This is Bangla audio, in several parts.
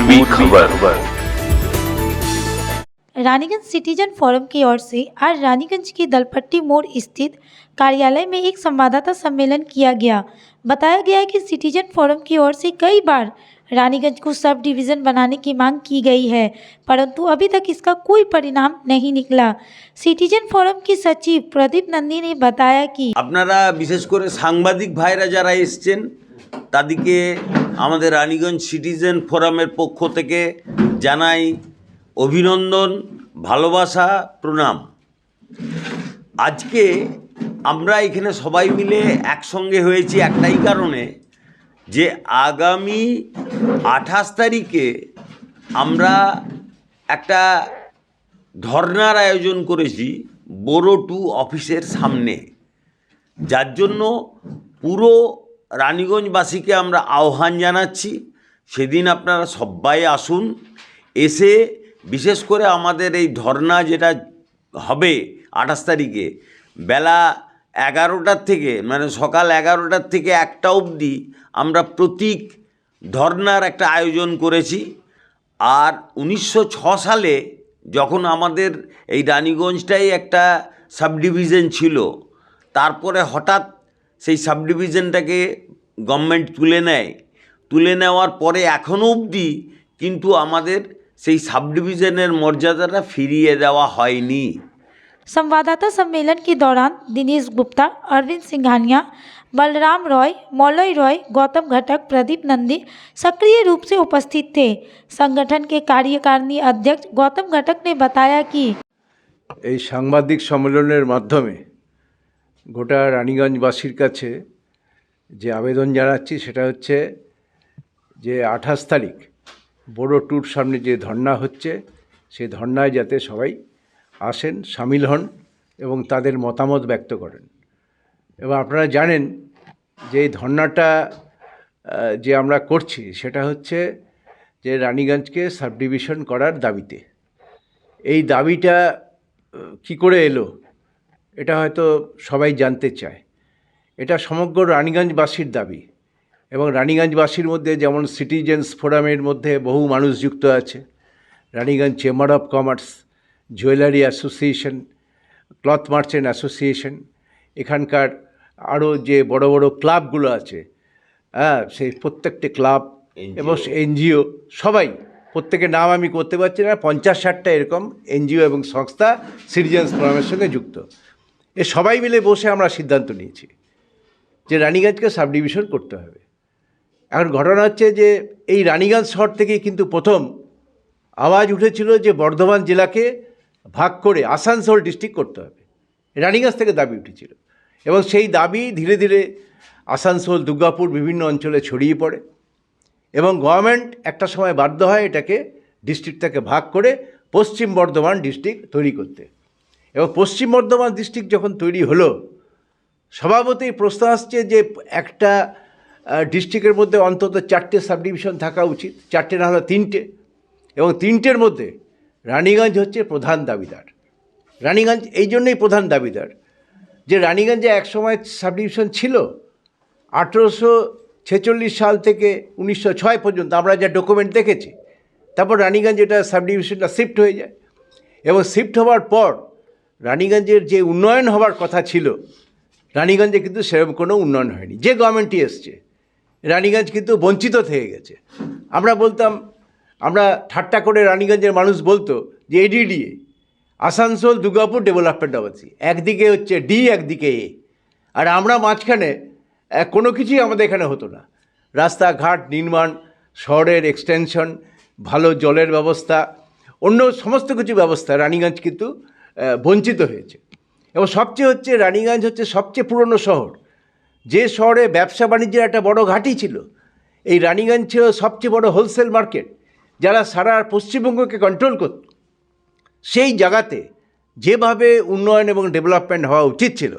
पूर्वी खबर। रानीगंज सिटीजन फोरम की ओर से आज रानीगंज की दलपट्टी मोड़ स्थित कार्यालय में एक संवाददाता सम्मेलन किया गया। बताया गया है कि सिटीजन फोरम की ओर से कई बार रानीगंज को सब डिवीज़न बनाने की मांग की गई है, परंतु अभी तक इसका कोई परिणाम नहीं निकला। सिटीजन फोरम की सचिव प्रदीप नंदी ने बताया कि আপনারা বিশেষ করে সাংবাদিক ভাইরা যারা এসছেন তাদেরকে আমাদের রানীগঞ্জ সিটিজেন ফোরামের পক্ষ থেকে জানাই অভিনন্দন, ভালোবাসা, প্রণাম। আজকে আমরা এখানে সবাই মিলে একসঙ্গে হয়েছি একটাই কারণে যে আগামী 28 তারিখে আমরা একটা ধর্নার আয়োজন করেছি বোরো 2 অফিসের সামনে, যার জন্য পুরো রানীগঞ্জবাসীকে আমরা আহ্বান জানাচ্ছি। সেদিন আপনারা সবাই আসুন, এসে বিশেষ করে আমাদের এই ধর্না যেটা হবে 28 তারিখে বেলা 11টার থেকে মানে সকাল 11টার থেকে 1টা অবধি আমরা প্রতীক ধর্নার একটা আয়োজন করেছি। আর 1906 সালে যখন আমাদের এই রানীগঞ্জটাই একটা সাব ডিভিশন ছিল, তারপরে হঠাৎ সেই সাব ডিভিশনটাকে গভর্নমেন্ট তুলে নেওয়ার পরে এখনও অবধি কিন্তু আমাদের সেই সাব डिवीजन मर्यादा फिरिए देवा हयनी। संवाददाता सम्मेलन के दौरान दिनेश गुप्ता, अरविंद सिंघानिया, बलराम रॉय, मौलय रॉय, गौतम घटक, प्रदीप नंदी सक्रिय रूप से उपस्थित थे। संगठन के कार्यकारिणी अध्यक्ष गौतम घटक ने बताया कि এই সাংবাদিক সম্মেলনের মাধ্যমে গোটা রানীগঞ্জবাসীর কাছে যে আবেদন জানাচ্ছি সেটা হচ্ছে যে 28 তারিখ বোরো 2-র সামনে যে ধর্না হচ্ছে সেই ধর্নায় যাতে সবাই আসেন, সামিল হন এবং তাদের মতামত ব্যক্ত করেন। এবং আপনারা জানেন যে এই ধর্নাটা যে আমরা করছি সেটা হচ্ছে যে রানীগঞ্জকে সাব ডিভিশন করার দাবিতে। এই দাবিটা কি করে এলো এটা হয়তো সবাই জানতে চায়। এটা সমগ্র রানীগঞ্জবাসীর দাবি এবং রানীগঞ্জবাসীর মধ্যে যেমন সিটিজেন্স ফোরামের মধ্যে বহু মানুষ যুক্ত আছে, Raniganj chamber of commerce, jewellery association, cloth merchant association, এখানকার আরও যে বড় বড় ক্লাবগুলো আছে, সেই প্রত্যেকটি ক্লাব এবং এনজিও সবাই, প্রত্যেকের নাম আমি করতে পারছি না, 50-60টা এরকম এনজিও এবং সংস্থা সিটিজেন্স ফোরামের সঙ্গে যুক্ত। এ সবাই মিলে বসে আমরা সিদ্ধান্ত নিয়েছি যে রানীগঞ্জকে সাব ডিভিশন করতে হবে। এখন ঘটনা হচ্ছে যে এই রানীগঞ্জ শহর থেকেই কিন্তু প্রথম আওয়াজ উঠেছিল যে বর্ধমান জেলাকে ভাগ করে আসানসোল ডিস্ট্রিক্ট করতে হবে। রানীগঞ্জ থেকে দাবি উঠেছিল এবং সেই দাবি ধীরে ধীরে আসানসোল, দুর্গাপুর বিভিন্ন অঞ্চলে ছড়িয়ে পড়ে এবং গভর্নমেন্ট একটা সময় বাধ্য হয় এটাকে ডিস্ট্রিক্টটাকে ভাগ করে পশ্চিম বর্ধমান ডিস্ট্রিক্ট তৈরি করতে। এবং পশ্চিম বর্ধমান ডিস্ট্রিক্ট যখন তৈরি হলো, স্বভাবতই প্রশ্ন আসছে যে একটা ডিস্ট্রিক্টের মধ্যে অন্তত 4টে সাব ডিভিশন থাকা উচিত, 4টে না হলে 3টে, এবং 3টের মধ্যে রানীগঞ্জ হচ্ছে প্রধান দাবিদার। রানীগঞ্জ এই জন্যই প্রধান দাবিদার যে রানীগঞ্জে একসময় সাব ডিভিশন ছিল 1846 সাল থেকে 1906 পর্যন্ত আমরা যা ডকুমেন্ট দেখেছি। তারপর রানীগঞ্জ এটা সাব ডিভিশনটা শিফট হয়ে যায় এবং শিফট হওয়ার পর রানীগঞ্জের যে উন্নয়ন হওয়ার কথা ছিল, রানীগঞ্জে কিন্তু সেরকম কোনো উন্নয়ন হয়নি। যে গভর্নমেন্টই এসছে রানীগঞ্জ কিন্তু বঞ্চিত থেকে গেছে। আমরা বলতাম, আমরা ঠাট্টা করে রানীগঞ্জের মানুষ বলতো যে ADDA, Asansol Durgapur development authority, একদিকে হচ্ছে ডি, একদিকে এ, আর আমরা মাঝখানে কোনো কিছুই আমাদের এখানে হতো না। রাস্তাঘাট নির্মাণ, শহরের এক্সটেনশন, ভালো জলের ব্যবস্থা, অন্য সমস্ত কিছু ব্যবস্থা রানীগঞ্জ কিন্তু বঞ্চিত হয়েছে। এবং সবচেয়ে হচ্ছে রানীগঞ্জ হচ্ছে সবচেয়ে পুরনো শহর, যে শহরে ব্যবসা বাণিজ্যের একটা বড় ঘাঁটি ছিল। এই রানীগঞ্জ ছিল সবচেয়ে বড় হোলসেল মার্কেট, যারা সারা পশ্চিমবঙ্গকে কন্ট্রোল করত। সেই জায়গাতে যেভাবে উন্নয়ন এবং ডেভেলপমেন্ট হওয়া উচিত ছিল,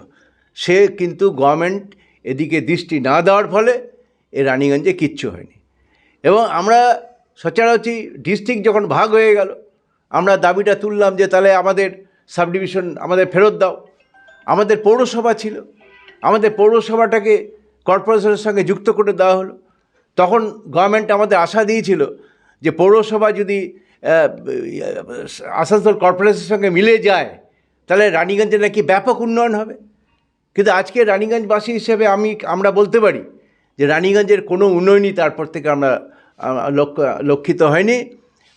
সে কিন্তু গভর্নমেন্ট এদিকে দৃষ্টি না দেওয়ার ফলে এ রানীগঞ্জে কিচ্ছু হয়নি। এবং আমরা সচরাচর ডিস্ট্রিক্ট যখন ভাগ হয়ে গেল, আমরা দাবিটা তুললাম যে তাহলে আমাদের সাব ডিভিশন আমাদের ফেরত দাও। আমাদের পৌরসভা ছিল, আমাদের পৌরসভাটাকে কর্পোরেশনের সঙ্গে যুক্ত করে দেওয়া হলো। তখন গভর্নমেন্ট আমাদের আশা দিয়েছিল যে পৌরসভা যদি আসানসোল কর্পোরেশনের সঙ্গে মিলে যায় তাহলে রানীগঞ্জে নাকি ব্যাপক উন্নয়ন হবে। কিন্তু আজকে রানীগঞ্জবাসী হিসেবে আমরা বলতে পারি যে রানীগঞ্জের কোনো উন্নয়নই তারপর থেকে আমরা লক্ষিত হয়নি।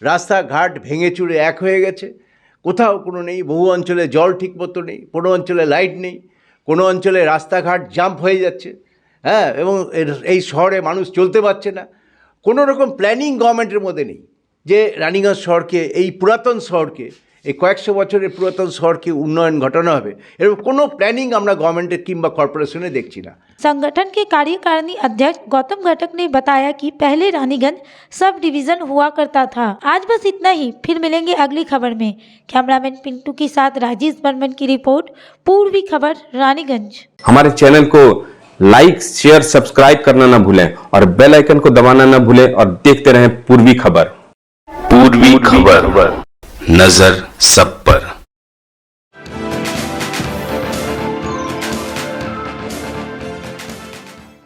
রাস্তাঘাট ভেঙে চুরে এক হয়ে গেছে, কোথাও কোনো নেই। বহু অঞ্চলে জল ঠিকমতো নেই, কোনো অঞ্চলে লাইট নেই, কোনো অঞ্চলে রাস্তাঘাট জাম্প হয়ে যাচ্ছে, হ্যাঁ, এবং এই শহরে মানুষ চলতে পারছে না। কোনো রকম প্ল্যানিং গভর্নমেন্টের মধ্যে নেই যে রানীগঞ্জ শহরকে, এই পুরাতন শহরকে, এই কয়েকশো বছরের পুরাতন শহরকে উন্নয়ন ঘটানো হবে, এরকম কোনো প্ল্যানিং আমরা গভর্নমেন্টের কিংবা কর্পোরেশনে দেখছি ना। संगठन के कार्यकारिणी अध्यक्ष गौतम घटक ने बताया कि पहले रानीगंज सब डिवीजन हुआ करता था। आज बस इतना ही, फिर मिलेंगे अगली खबर में। कैमरामैन पिंटू के साथ राजेश बर्मन की रिपोर्ट, पूर्वी खबर रानीगंज। हमारे चैनल को लाइक शेयर सब्सक्राइब करना ना भूलें और बेल आइकन को दबाना ना भूलें और देखते रहें पूर्वी खबर। पूर्वी खबर, नजर सब पर।